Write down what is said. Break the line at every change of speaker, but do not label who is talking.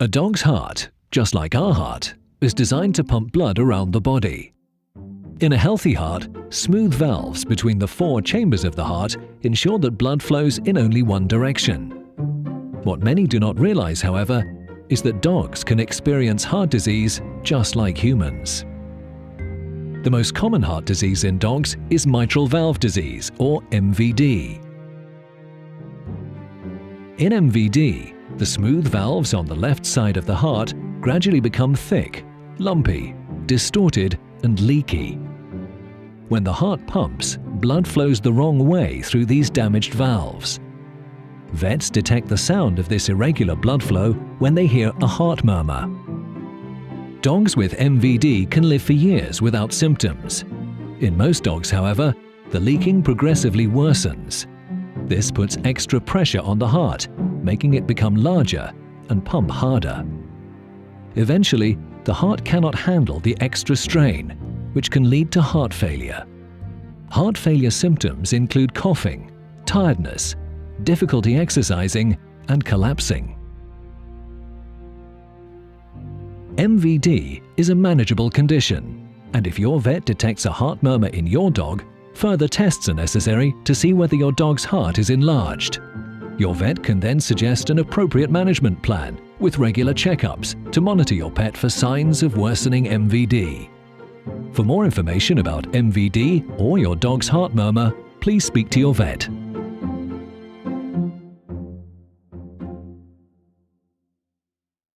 A dog's heart, just like our heart, is designed to pump blood around the body. In a healthy heart, smooth valves between the 4 chambers of the heart ensure that blood flows in only one direction. What many do not realize, however, is that dogs can experience heart disease just like humans. The most common heart disease in dogs is mitral valve disease, or MVD. In MVD, the smooth valves on the left side of the heart gradually become thick, lumpy, distorted, and leaky. When the heart pumps, blood flows the wrong way through these damaged valves. Vets detect the sound of this irregular blood flow when they hear a heart murmur. Dogs with MVD can live for years without symptoms. In most dogs, however, the leaking progressively worsens. This puts extra pressure on the heart, making it become larger and pump harder. Eventually, the heart cannot handle the extra strain, which can lead to heart failure. Heart failure symptoms include coughing, tiredness, difficulty exercising, and collapsing. MVD is a manageable condition, and if your vet detects a heart murmur in your dog, further tests are necessary to see whether your dog's heart is enlarged. Your vet can then suggest an appropriate management plan with regular checkups to monitor your pet for signs of worsening MVD. For more information about MVD or your dog's heart murmur, please speak to your vet.